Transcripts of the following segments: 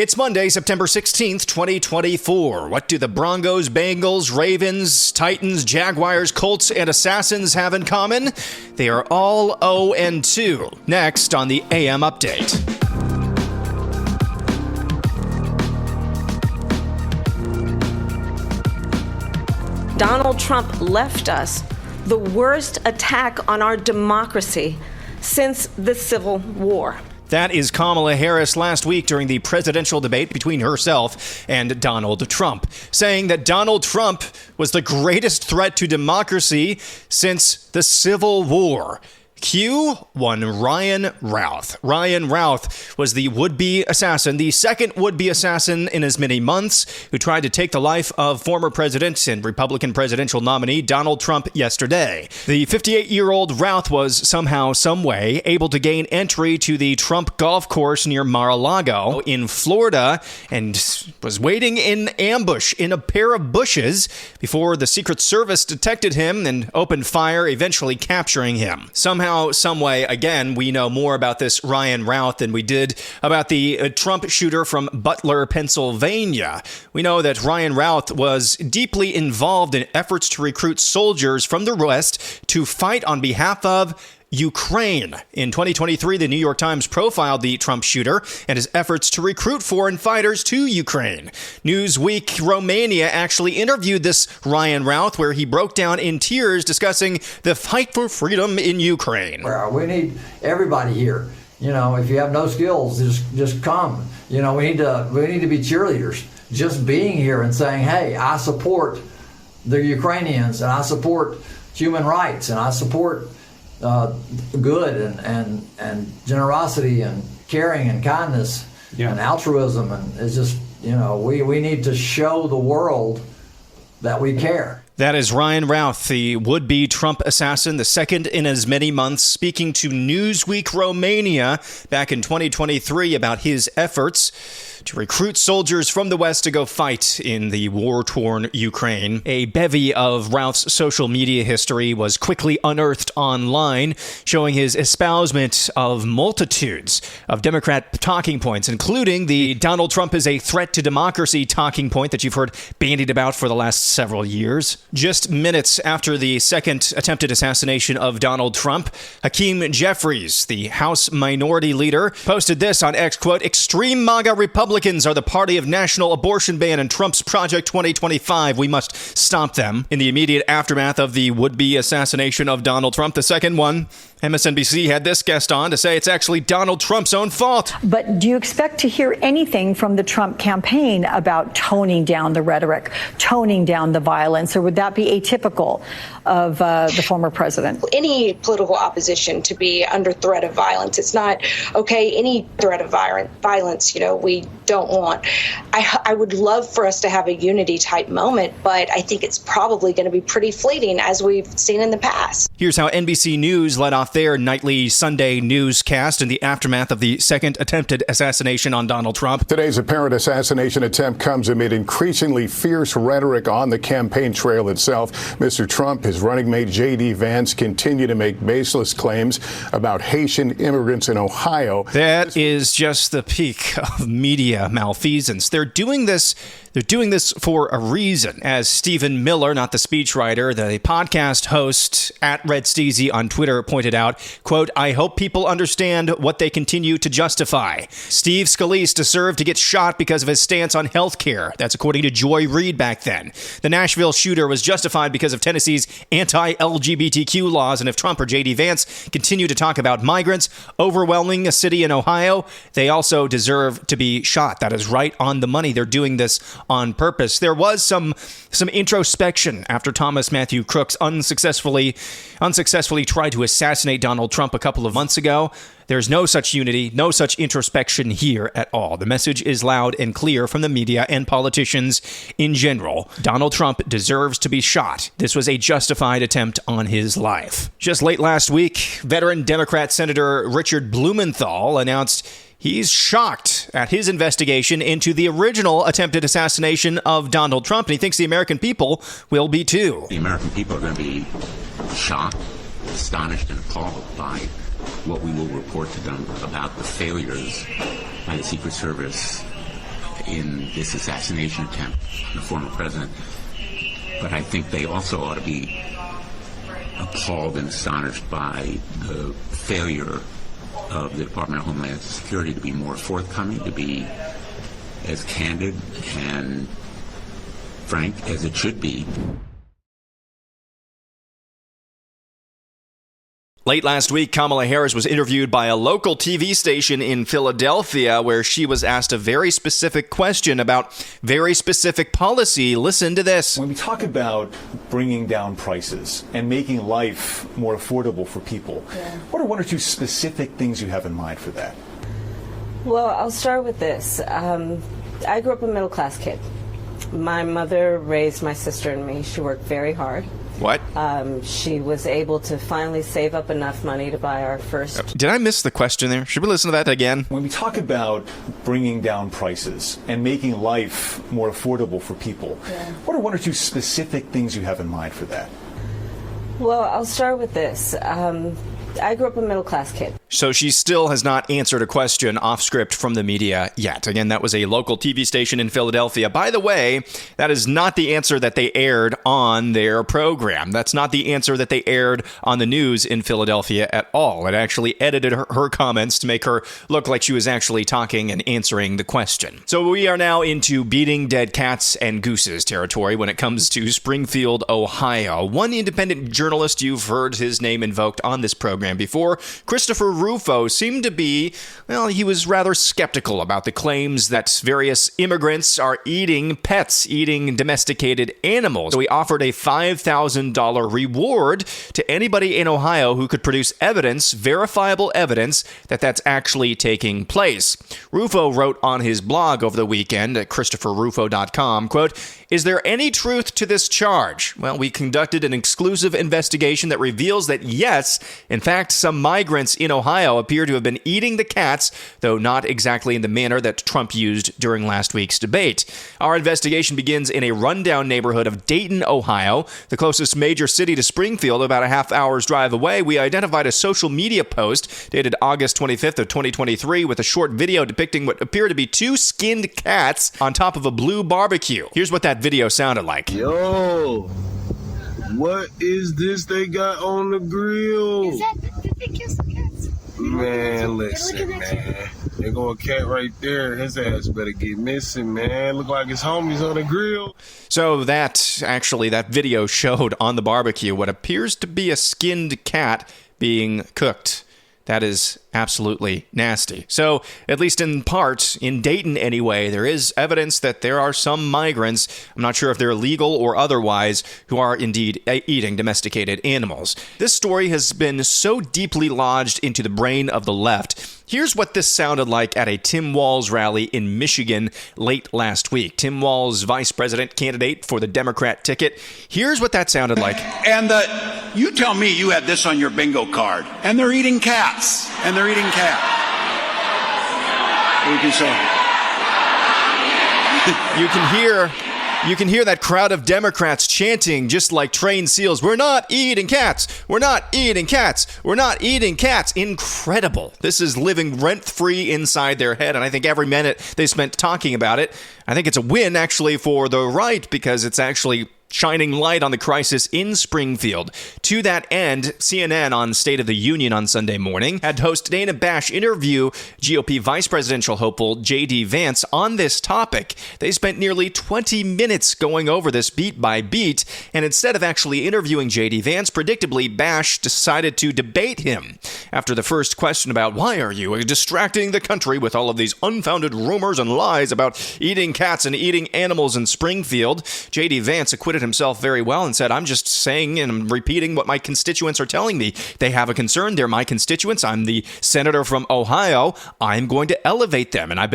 It's Monday, September 16th, 2024. What do the Broncos, Bengals, Ravens, Titans, Jaguars, Colts, and Assassins have in common? They are all 0-2. Next on the AM Update. Donald Trump left us the worst attack on our democracy since the Civil War. That is Kamala Harris last week during the presidential debate between herself and Donald Trump, saying that Donald Trump was the greatest threat to democracy since the Civil War. Cue one Ryan Routh. Ryan Routh was the would-be assassin, the second would-be assassin in as many months, who tried to take the life of former president and Republican presidential nominee Donald Trump yesterday. The 58-year-old Routh was somehow, someway, able to gain entry to the Trump golf course near Mar-a-Lago in Florida and was waiting in ambush in a pair of bushes before the Secret Service detected him and opened fire, eventually capturing him. Somehow, someway, again, we know more about this Ryan Routh than we did about the Trump shooter from Butler, Pennsylvania. We know that Ryan Routh was deeply involved in efforts to recruit soldiers from the West to fight on behalf of Ukraine. In 2023, the New York Times profiled the Trump shooter and his efforts to recruit foreign fighters to Ukraine. Newsweek Romania actually interviewed this Ryan Routh, where he broke down in tears discussing the fight for freedom in Ukraine. We need everybody here. You know, if you have no skills, just come. You know, we need to be cheerleaders. Just being here and saying, hey, I support the Ukrainians and I support human rights and I support good and generosity and caring and kindness and altruism, and it's just, you know, we need to show the world that we care. That is Ryan Routh, the would-be Trump assassin, the second in as many months, speaking to Newsweek Romania back in 2023 about his efforts to recruit soldiers from the West to go fight in the war-torn Ukraine. A bevy of Routh's social media history was quickly unearthed online, showing his espousement of multitudes of Democrat talking points, including the Donald Trump is a threat to democracy talking point that you've heard bandied about for the last several years. Just minutes after the second attempted assassination of Donald Trump, Hakeem Jeffries, the House Minority Leader, posted this on X, quote, "Extreme MAGA Republicans are the party of national abortion ban and Trump's Project 2025. We must stop them." In the immediate aftermath of the would-be assassination of Donald Trump, the second one, MSNBC had this guest on to say it's actually Donald Trump's own fault. But do you expect to hear anything from the Trump campaign about toning down the rhetoric, toning down the violence, or would that be atypical of the former president? Any political opposition to be under threat of violence, it's not okay. Any threat of violence, you know, we don't want. I would love for us to have a unity type moment, but I think it's probably going to be pretty fleeting, as we've seen in the past. Here's how NBC News led off their nightly Sunday newscast in the aftermath of the second attempted assassination on Donald Trump. Today's apparent assassination attempt comes amid increasingly fierce rhetoric on the campaign trail itself. Mr. Trump, his running mate J.D. Vance continue to make baseless claims about Haitian immigrants in Ohio. That is just the peak of media malfeasance. They're doing this for a reason. As Stephen Miller, not the speechwriter, the podcast host at Red Steezy on Twitter pointed out, quote, "I hope people understand what they continue to justify. Steve Scalise deserved to get shot because of his stance on health care." That's according to Joy Reid back then. The Nashville shooter was justified because of Tennessee's anti-LGBTQ laws, and if Trump or J.D. Vance continue to talk about migrants overwhelming a city in Ohio, they also deserve to be shot. That is right on the money. They're doing this on purpose. There was some introspection after Thomas Matthew Crooks unsuccessfully tried to assassinate Donald Trump a couple of months ago. There's no such unity, no such introspection here at all. The message is loud and clear from the media and politicians in general. Donald Trump deserves to be shot. This was a justified attempt on his life. Just late last week, veteran Democrat Senator Richard Blumenthal announced he's shocked at his investigation into the original attempted assassination of Donald Trump, and he thinks the American people will be too. The American people are going to be shocked, astonished, and appalled by what we will report to them about the failures by the Secret Service in this assassination attempt on the former president. But I think they also ought to be appalled and astonished by the failure of the Department of Homeland Security to be more forthcoming, to be as candid and frank as it should be. Late last week, Kamala Harris was interviewed by a local TV station in Philadelphia where she was asked a very specific question about very specific policy. Listen to this. When we talk about bringing down prices and making life more affordable for people, what are one or two specific things you have in mind for that? Well, I'll start with this. I grew up a middle-class kid. My mother raised my sister and me. She worked very hard. What? She was able to finally save up enough money to buy our first. Did I miss the question there? Should we listen to that again? When we talk about bringing down prices and making life more affordable for people, what are one or two specific things you have in mind for that? Well, I'll start with this. I grew up a middle-class kid. So she still has not answered a question off script from the media yet. Again, that was a local TV station in Philadelphia. By the way, that is not the answer that they aired on their program. That's not the answer that they aired on the news in Philadelphia at all. It actually edited her comments to make her look like she was actually talking and answering the question. So we are now into beating dead cats and gooses territory when it comes to Springfield, Ohio. One independent journalist, you've heard his name invoked on this program before, Christopher Rufo, seemed to be, well, he was rather skeptical about the claims that various immigrants are eating pets, eating domesticated animals. So he offered a $5,000 reward to anybody in Ohio who could produce evidence, verifiable evidence, that that's actually taking place. Rufo wrote on his blog over the weekend at ChristopherRufo.com, quote, "Is there any truth to this charge? Well, we conducted an exclusive investigation that reveals that yes, in fact, some migrants in Ohio appear to have been eating the cats, though not exactly in the manner that Trump used during last week's debate. Our investigation begins in a rundown neighborhood of Dayton, Ohio, the closest major city to Springfield, about a half hour's drive away. We identified a social media post dated August 25th of 2023 with a short video depicting what appear to be two skinned cats on top of a blue barbecue. Here's what that video sounded like. Yo, what is this they got on the grill? Is that did they kill some cats? Man, listen, man. There go a cat right there. His ass better get missing, man. Look like his homies on the grill. So that video showed on the barbecue what appears to be a skinned cat being cooked. That is absolutely nasty. So, at least in part, in Dayton anyway, there is evidence that there are some migrants, I'm not sure if they're legal or otherwise, who are indeed eating domesticated animals. This story has been so deeply lodged into the brain of the left. Here's what this sounded like at a Tim Walz rally in Michigan late last week. Tim Walz, vice president candidate for the Democrat ticket. Here's what that sounded like. And you tell me you had this on your bingo card, and they're eating cats, and they're eating cat. What can you say? You can hear that crowd of Democrats chanting just like trained seals. We're not eating cats. We're not eating cats. We're not eating cats. Incredible. This is living rent-free inside their head, and I think every minute they spent talking about it, I think it's a win actually for the right because it's actually shining light on the crisis in Springfield. To that end, CNN on State of the Union on Sunday morning had host Dana Bash interview GOP vice presidential hopeful J.D. Vance on this topic. They spent nearly 20 minutes going over this beat by beat, and instead of actually interviewing J.D. Vance, predictably, Bash decided to debate him. After the first question about why are you distracting the country with all of these unfounded rumors and lies about eating cats and eating animals in Springfield, J.D. Vance acquitted himself very well and said, I'm just saying and I'm repeating what my constituents are telling me. They have a concern. They're my constituents. I'm the senator from Ohio. I'm going to elevate them. And I've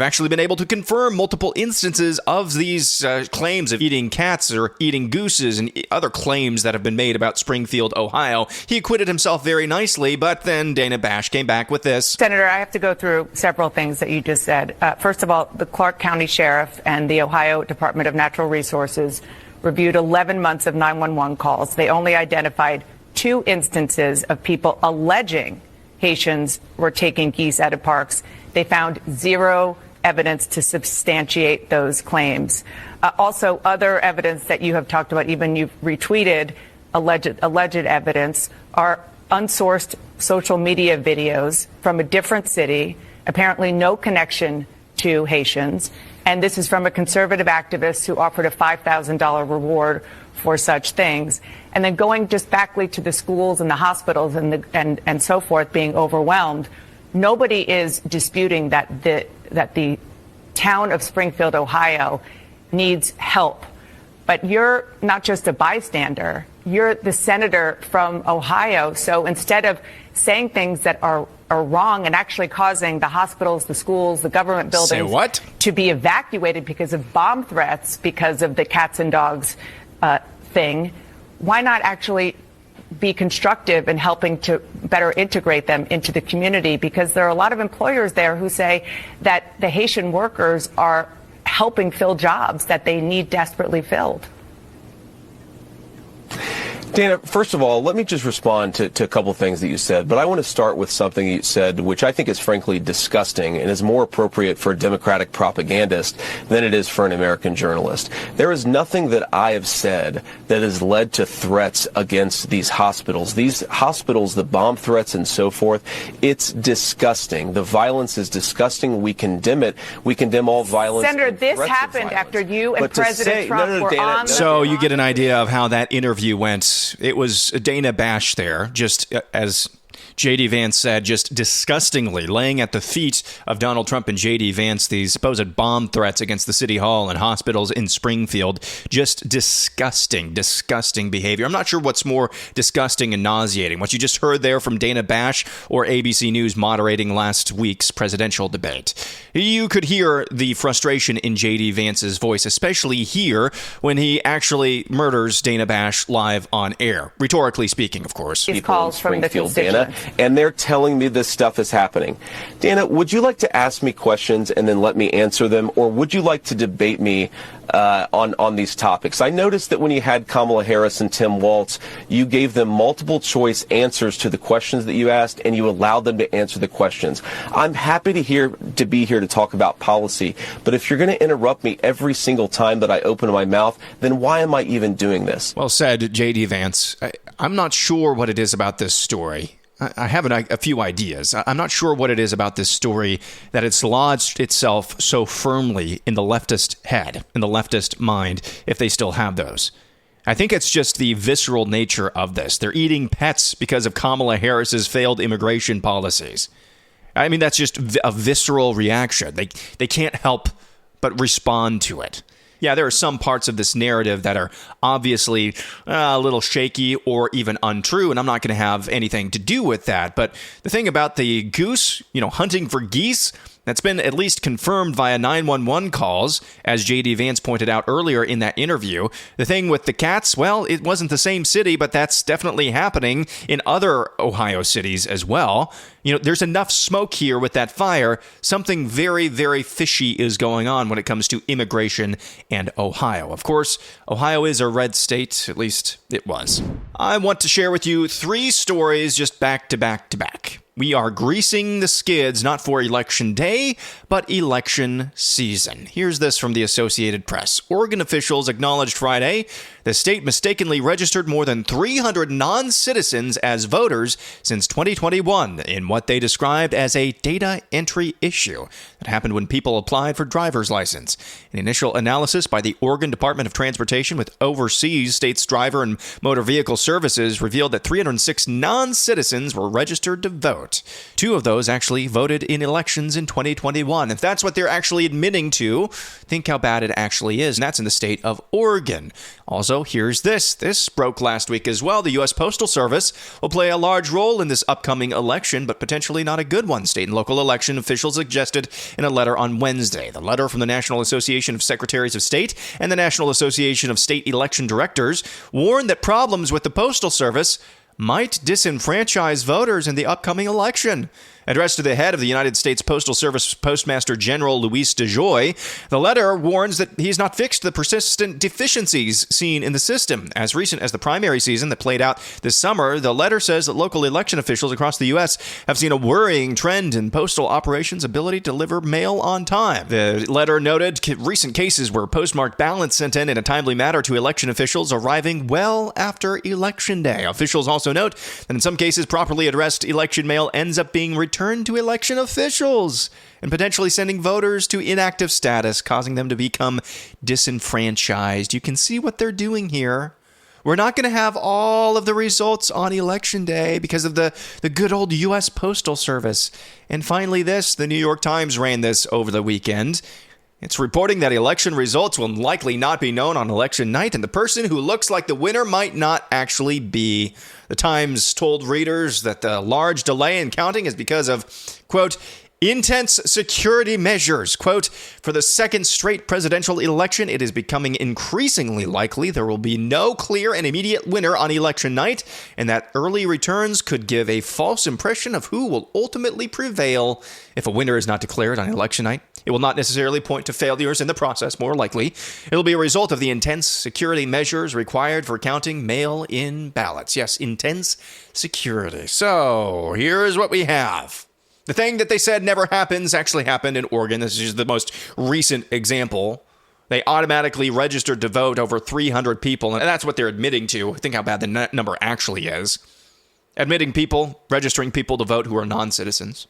actually been able to confirm multiple instances of these claims of eating cats or eating gooses and other claims that have been made about Springfield, Ohio. He acquitted himself very nicely, but then Dana Bash came back with this. Senator, I have to go through several things that you just said. First of all, the Clark County Sheriff and the Ohio Department of Natural Resources reviewed 11 months of 911 calls. They only identified 2 instances of people alleging Haitians were taking geese out of parks. They found 0 evidence to substantiate those claims. Also, other evidence that you have talked about, even you've retweeted alleged evidence, are unsourced social media videos from a different city, apparently no connection to Haitians. And this is from a conservative activist who offered a $5,000 reward for such things. And then going just backly to the schools and the hospitals and so forth being overwhelmed, nobody is disputing that the town of Springfield, Ohio, needs help. But you're not just a bystander. You're the senator from Ohio. So instead of saying things that are wrong and actually causing the hospitals, the schools, the government buildings to be evacuated because of bomb threats, because of the cats and dogs thing, why not actually be constructive in helping to better integrate them into the community? Because there are a lot of employers there who say that the Haitian workers are helping fill jobs that they need desperately filled. Dana, first of all, let me just respond to a couple of things that you said, but I want to start with something you said, which I think is frankly disgusting and is more appropriate for a Democratic propagandist than it is for an American journalist. There is nothing that I have said that has led to threats against these hospitals. These hospitals, the bomb threats and so forth, it's disgusting. The violence is disgusting. We condemn it. We condemn all violence. Senator, this happened after you and President Trump were on. So you get an idea of how that interview went. It was Dana Bash there, just as J.D. Vance said, just disgustingly laying at the feet of Donald Trump and J.D. Vance these supposed bomb threats against the city hall and hospitals in Springfield. Just disgusting behavior. I'm not sure what's more disgusting and nauseating, what you just heard there from Dana Bash or ABC News moderating last week's presidential debate. You could hear the frustration in J.D. Vance's voice, especially here when he actually murders Dana Bash live on air. Rhetorically speaking, of course. These calls from the constituents. And they're telling me this stuff is happening. Dana, would you like to ask me questions and then let me answer them, or would you like to debate me on these topics? I noticed that when you had Kamala Harris and Tim Walz, you gave them multiple choice answers to the questions that you asked, and you allowed them to answer the questions. I'm happy to be here to talk about policy, but if you're going to interrupt me every single time that I open my mouth, then why am I even doing this? Well said, J.D. Vance. I'm not sure what it is about this story. I have a few ideas. I'm not sure what it is about this story that it's lodged itself so firmly in the leftist head, in the leftist mind, if they still have those. I think it's just the visceral nature of this. They're eating pets because of Kamala Harris's failed immigration policies. I mean, that's just a visceral reaction. They can't help but respond to it. Yeah, there are some parts of this narrative that are obviously a little shaky or even untrue, and I'm not going to have anything to do with that. But the thing about the goose, hunting for geese, that's been at least confirmed via 911 calls, as J.D. Vance pointed out earlier in that interview. The thing with the cats, well, it wasn't the same city, but that's definitely happening in other Ohio cities as well. There's enough smoke here with that fire. Something very, very fishy is going on when it comes to immigration and Ohio. Of course, Ohio is a red state, at least it was. I want to share with you 3 stories just back to back to back. We are greasing the skids not for election day, but election season. Here's this from the Associated Press. Oregon officials acknowledged Friday the state mistakenly registered more than 300 non-citizens as voters since 2021 in what they described as a data entry issue that happened when people applied for driver's license. An initial analysis by the Oregon Department of Transportation, with oversees state's driver and motor vehicle services, revealed that 306 non-citizens were registered to vote. 2 of those actually voted in elections in 2021. If that's what they're actually admitting to, think how bad it actually is. And that's in the state of Oregon. Also, here's this. This broke last week as well. The U.S. Postal Service will play a large role in this upcoming election, but potentially not a good one, state and local election officials suggested in a letter on Wednesday. The letter from the National Association of Secretaries of State and the National Association of State Election Directors warned that problems with the Postal Service might disenfranchise voters in the upcoming election. Addressed to the head of the United States Postal Service Postmaster General Luis DeJoy, the letter warns that he has not fixed the persistent deficiencies seen in the system. As recent as the primary season that played out this summer, the letter says that local election officials across the U.S. have seen a worrying trend in postal operations' ability to deliver mail on time. The letter noted recent cases where postmarked ballots sent in a timely manner to election officials arriving well after Election Day. Officials also note that in some cases, properly addressed election mail ends up being returned to election officials and potentially sending voters to inactive status, causing them to become disenfranchised. You can see what they're doing here. We're not going to have all of the results on Election Day because of the good old U.S. Postal Service. And finally the New York Times ran this over the weekend. It's reporting that election results will likely not be known on election night, and the person who looks like the winner might not actually be. The Times told readers that the large delay in counting is because of, quote, intense security measures. Quote, for the second straight presidential election, it is becoming increasingly likely there will be no clear and immediate winner on election night, and that early returns could give a false impression of who will ultimately prevail. If a winner is not declared on election night, it will not necessarily point to failures in the process, more likely. It will be a result of the intense security measures required for counting mail-in ballots. Yes, intense security. So, here's what we have. The thing that they said never happens actually happened in Oregon. This is just the most recent example. They automatically registered to vote over 300 people, and that's what they're admitting to. Think how bad the number actually is. Admitting people, registering people to vote who are non-citizens.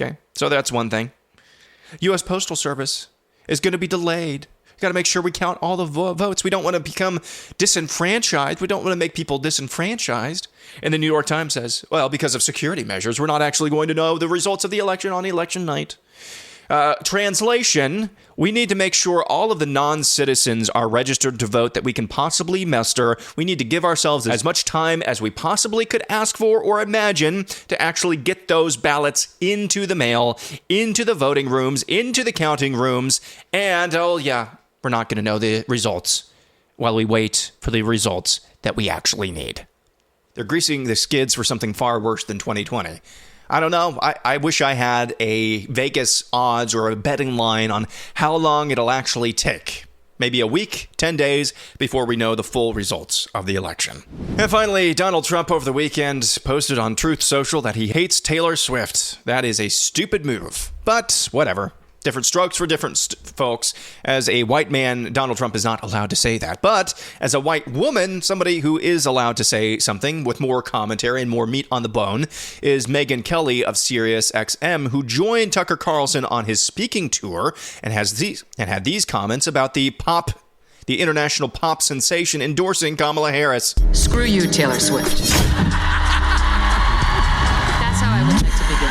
Okay, so that's one thing. U.S. Postal Service is going to be delayed. We've got to make sure we count all the votes. We don't want to become disenfranchised. We don't want to make people disenfranchised. And the New York Times says, well, because of security measures, we're not actually going to know the results of the election on election night. Translation, we need to make sure all of the non-citizens are registered to vote that we can possibly muster. We need to give ourselves as much time as we possibly could ask for or imagine to actually get those ballots into the mail, into the voting rooms, into the counting rooms. And, oh yeah, we're not going to know the results while we wait for the results that we actually need. They're greasing the skids for something far worse than 2020. I don't know. I wish I had a Vegas odds or a betting line on how long it'll actually take. Maybe a week, 10 days before we know the full results of the election. And finally, Donald Trump over the weekend posted on Truth Social that he hates Taylor Swift. That is a stupid move, but whatever. Different strokes for different folks. As a white man, Donald Trump is not allowed to say that. But as a white woman, somebody who is allowed to say something with more commentary and more meat on the bone is Megyn Kelly of SiriusXM, who joined Tucker Carlson on his speaking tour and had these comments about the international pop sensation endorsing Kamala Harris. Screw you, Taylor Swift. That's how I would like to begin.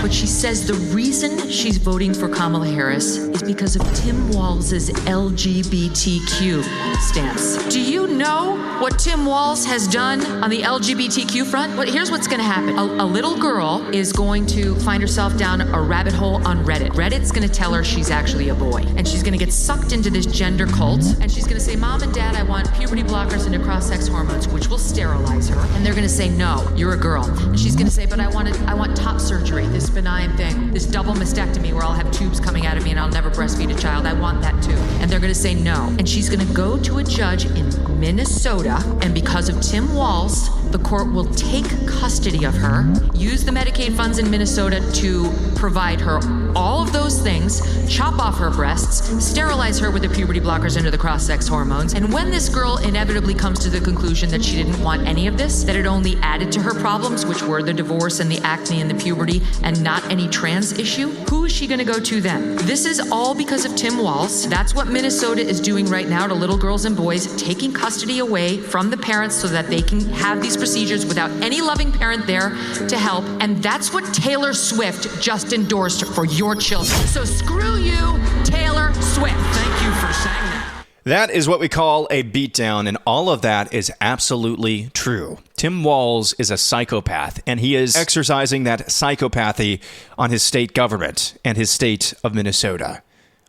But she says the reason she's voting for Kamala Harris is because of Tim Walz' LGBTQ stance. Do you know what Tim Walz has done on the LGBTQ front? Well, here's what's going to happen. A little girl is going to find herself down a rabbit hole on Reddit. Reddit's going to tell her she's actually a boy. And she's going to get sucked into this gender cult. And she's going to say, Mom and Dad, I want puberty blockers and cross-sex hormones, which will sterilize her. And they're going to say, no, you're a girl. And she's going to say, but I want top surgery, this benign thing, this double mastectomy where I'll have tubes coming out of me and I'll never breastfeed a child. I want that too. And they're going to say no. And she's going to go to a judge in Minnesota, and because of Tim Walz, the court will take custody of her, use the Medicaid funds in Minnesota to provide her all of those things, chop off her breasts, sterilize her with the puberty blockers and the cross-sex hormones. And when this girl inevitably comes to the conclusion that she didn't want any of this, that it only added to her problems, which were the divorce and the acne and the puberty and not any trans issue, who is she going to go to then? This is all because of Tim Walz. That's what Minnesota is doing right now to little girls and boys, taking custody away from the parents so that they can have these procedures without any loving parent there to help. And that's what Taylor Swift just endorsed for your children. So screw you, Taylor Swift. Thank you for saying that. That is what we call a beatdown, and all of that is absolutely true. Tim Walz is a psychopath, and he is exercising that psychopathy on his state government and his state of Minnesota.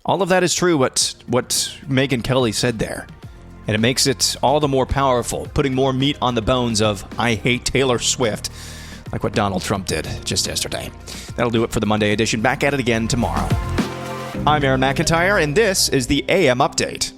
All of that is true, what Megyn Kelly said there. And it makes it all the more powerful, putting more meat on the bones of, I hate Taylor Swift. like what Donald Trump did just yesterday. That'll do it for the Monday edition. Back at it again tomorrow. I'm Aaron McIntyre, and this is the AM Update.